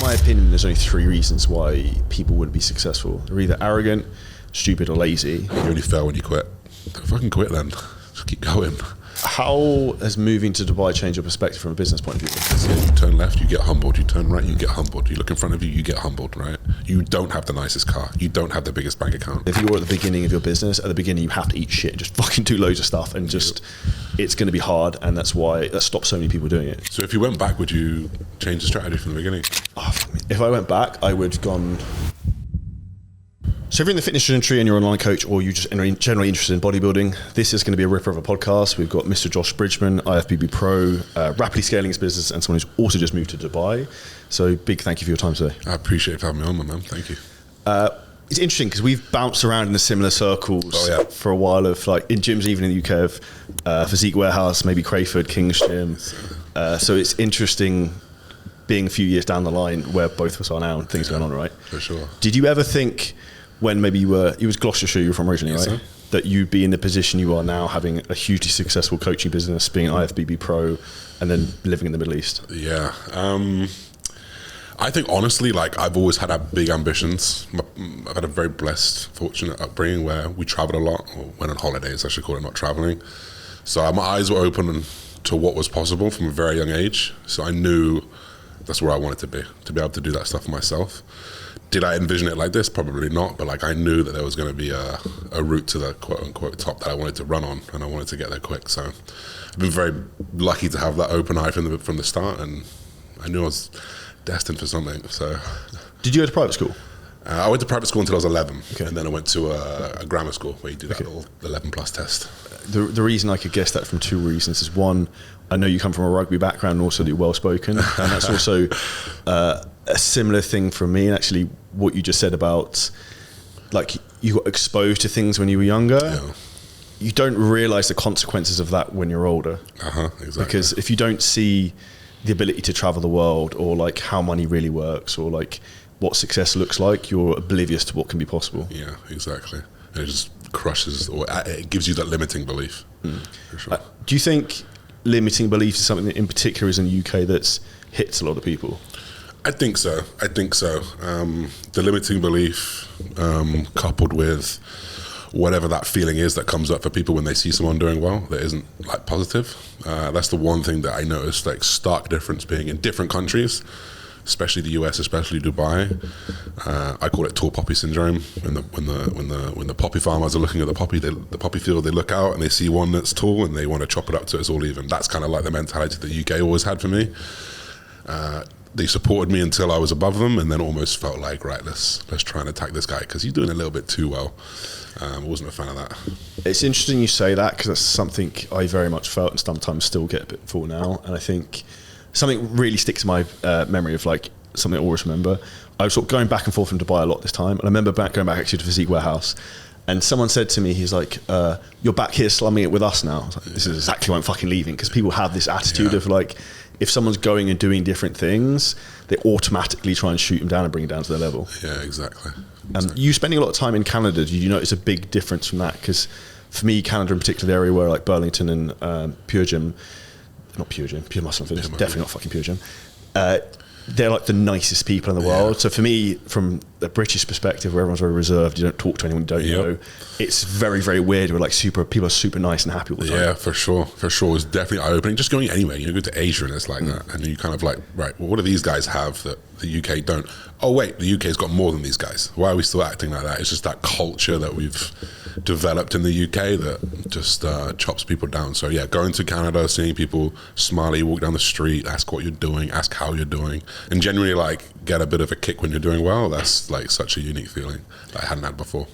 my opinion, there's only 3 reasons why people wouldn't be successful. They're either arrogant, stupid, or lazy. You only fail when you quit. Don't fucking quit then. Just keep going. How has moving to Dubai changed your perspective from a business point of view? You turn left, you get humbled. You turn right, you get humbled. You look in front of you, you get humbled, right? You don't have the nicest car. You don't have the biggest bank account. If you're at the beginning of your business, at the beginning you have to eat shit and just fucking do loads of stuff, and just it's going to be hard, and that stops so many people doing it. So if you went back, would you change the strategy from the beginning? If I went back, I would have gone... So if you're in the fitness industry and you're an online coach, or you're just generally interested in bodybuilding, this is going to be a ripper of a podcast. We've got Mr. Josh Bridgman, IFBB Pro, rapidly scaling his business, and someone who's also just moved to Dubai. So big thank you for your time today. I appreciate having me on, my man. Thank you. It's interesting because we've bounced around in the similar circles for a while, of like in gyms, even in the UK, of Physique Warehouse, maybe Crayford, King's Gym. So it's interesting being a few years down the line where both of us are now and things going on, right? For sure. Did you ever think, when maybe it was Gloucestershire you were from originally, right? That you'd be in the position you are now, having a hugely successful coaching business, being an IFBB Pro, and then living in the Middle East? Yeah. I think honestly, like, I've always had big ambitions. I've had a very blessed, fortunate upbringing where we traveled a lot, or went on holidays, I should call it, not traveling. So my eyes were open to what was possible from a very young age. So I knew that's where I wanted to be able to do that stuff for myself. Did I envision it like this? Probably not, but like, I knew that there was going to be a route to the quote unquote top that I wanted to run on, and I wanted to get there quick. So I've been very lucky to have that open eye from the start, and I knew I was destined for something. So, did you go to private school? I went to private school until I was 11, and then I went to a grammar school where you do that little 11 plus test. The reason I could guess that from 2 reasons is, one, I know you come from a rugby background and also that you're well spoken, and that's also a similar thing for me. And actually what you just said about, like, you got exposed to things when you were younger, you don't realize the consequences of that when you're older. Exactly. Because if you don't see the ability to travel the world, or like how money really works, or like what success looks like, you're oblivious to what can be possible. Yeah, exactly. And it just crushes, or it gives you that limiting belief. For sure. Do you think limiting beliefs is something that in particular is in the UK that's hits a lot of people? I think so. The limiting belief, coupled with whatever that feeling is that comes up for people when they see someone doing well that isn't like positive. That's the one thing that I noticed, like, stark difference being in different countries, especially the US, especially Dubai. I call it tall poppy syndrome. When the poppy farmers are looking at the poppy field, they look out and they see one that's tall and they want to chop it up to it's all even. That's kind of like the mentality that UK always had for me. They supported me until I was above them, and then almost felt like, right, let's try and attack this guy because he's doing a little bit too well. I wasn't a fan of that. It's interesting you say that, because that's something I very much felt and sometimes still get a bit full now. And I think something really sticks in my memory of, like, something I always remember. I was sort of going back and forth from Dubai a lot this time, and I remember going back actually to Physique Warehouse, and someone said to me, he's like, you're back here slumming it with us now. I was like, this is exactly why I'm fucking leaving, because people have this attitude of, like, if someone's going and doing different things, they automatically try and shoot them down and bring it down to their level. Yeah, exactly. You spending a lot of time in Canada, did you notice a big difference from that? Because for me, Canada in particular, the area where, like, Burlington and Pure Muscle and Fitness, definitely not fucking Pure Gym. They're like the nicest people in the world. So for me, from the British perspective, where everyone's very reserved, you don't talk to anyone you don't know, it's very, very weird. We're like people are super nice and happy all the time. Yeah, for sure. It's definitely eye-opening. Just going anywhere, go to Asia and it's like that. And you kind of like, right, well, what do these guys have that the UK don't? Oh wait, the UK's got more than these guys. Why are we still acting like that? It's just that culture that we've developed in the UK that just chops people down. So yeah, going to Canada, seeing people smile, you walk down the street, ask what you're doing, ask how you're doing, and genuinely, like, get a bit of a kick when you're doing well. That's like such a unique feeling that I hadn't had before.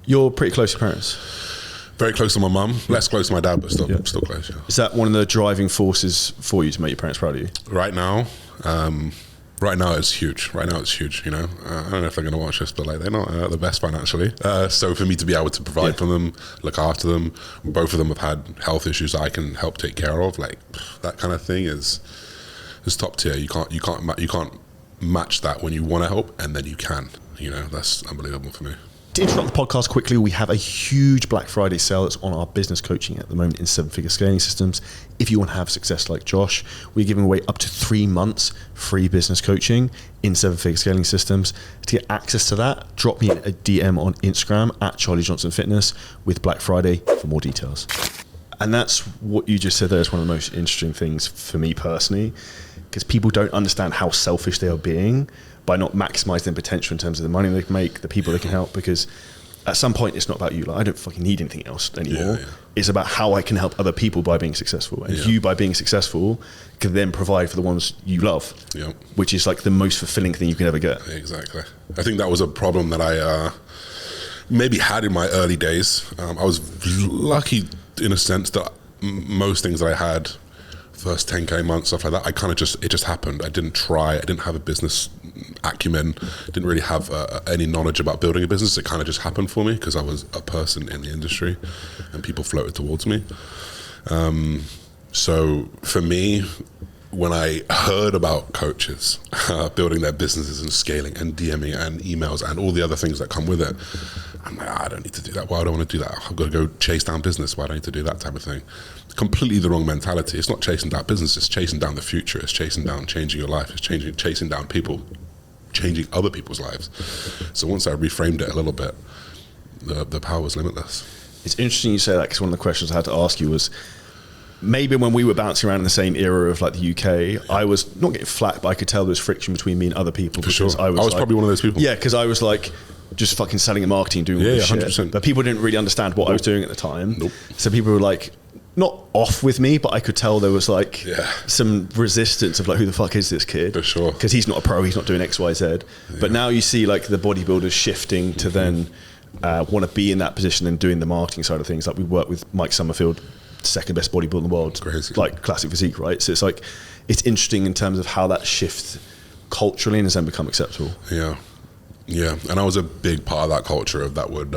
You're pretty close to your parents? Very close to my mum, less close to my dad, but still close. Yeah. Is that one of the driving forces for you to make your parents proud of you? Right now it's huge. I don't know if they're going to watch this, but like, they're not the best financially. So for me to be able to provide for them, look after them, both of them have had health issues I can help take care of. Like, that kind of thing is top tier. You can't match that when you want to help, and then you can. That's unbelievable for me. To interrupt the podcast quickly, we have a huge Black Friday sale that's on our business coaching at the moment in 7-Figure Scaling Systems. If you want to have success like Josh, we're giving away up to 3 months free business coaching in 7-Figure Scaling Systems. To get access to that, drop me a DM on Instagram at Charlie Johnson Fitness with Black Friday for more details. And that's what you just said there is one of the most interesting things for me personally, because people don't understand how selfish they are being by not maximizing their potential in terms of the money they can make, the people they can help, because at some point it's not about you. Like, I don't fucking need anything else anymore. It's about how I can help other people by being successful. And you, by being successful, can then provide for the ones you love, which is like the most fulfilling thing you can ever get. Exactly. I think that was a problem that I maybe had in my early days. I was lucky in a sense that most things that I had, first 10K months, stuff like that, it just happened. I didn't try. I didn't have a business acumen, didn't really have any knowledge about building a business. It kind of just happened for me because I was a person in the industry and people floated towards me. So for me, when I heard about coaches building their businesses and scaling and DMing and emails and all the other things that come with it, I'm like, I don't need to do that. Why do I want to do that? I've got to go chase down business. Why do I need to do that type of thing? Completely the wrong mentality. It's not chasing down business. It's chasing down the future. It's chasing down changing your life. It's chasing down people, changing other people's lives. So once I reframed it a little bit, the power was limitless. It's interesting you say that, because one of the questions I had to ask you was, maybe when we were bouncing around in the same era of like the UK, I was not getting flack, but I could tell there was friction between me and other people. For sure. I was probably one of those people. Yeah, because I was like just fucking selling and marketing, doing all this 100%. Shit. But people didn't really understand what I was doing at the time. So people were like, not off with me, but I could tell there was like some resistance of like, who the fuck is this kid? For sure. Because he's not a pro, he's not doing X, Y, Z. But now you see like the bodybuilders shifting to then want to be in that position and doing the marketing side of things. Like we work with Mike Summerfield, second best bodybuilder in the world, crazy. Like classic physique, right? So it's like, it's interesting in terms of how that shifts culturally and has then become acceptable. Yeah, and I was a big part of that culture that would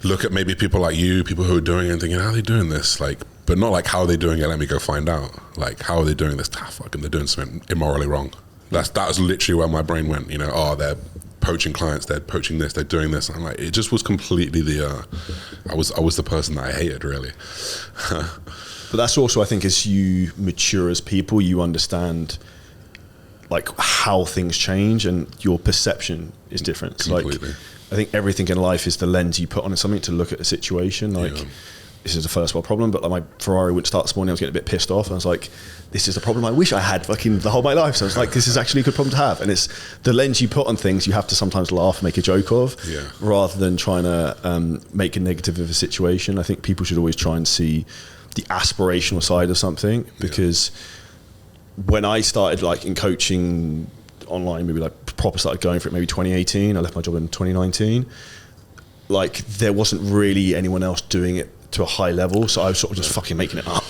look at maybe people like you, people who are doing it and thinking, how are they doing this? Like, but not like, how are they doing it? Let me go find out. Like, how are they doing this? Fucking, they're doing something immorally wrong. That was literally where my brain went. You know, they're poaching clients, they're poaching this, they're doing this. I'm like, it just was completely I was the person that I hated, really. But that's also, I think, as you mature as people, you understand like how things change and your perception is different. Completely. Like, I think everything in life is the lens you put on something to look at a situation. Like, this is a first world problem, but like my Ferrari wouldn't start this morning. I was getting a bit pissed off. And I was like, this is a problem I wish I had fucking the whole of my life. So I was like, this is actually a good problem to have. And it's the lens you put on things, you have to sometimes laugh, make a joke of, rather than trying to make a negative of a situation. I think people should always try and see the aspirational side of something, because when I started like in coaching online, maybe like proper started going for it, maybe 2018, I left my job in 2019. Like, there wasn't really anyone else doing it to a high level, so I was sort of just fucking making it up.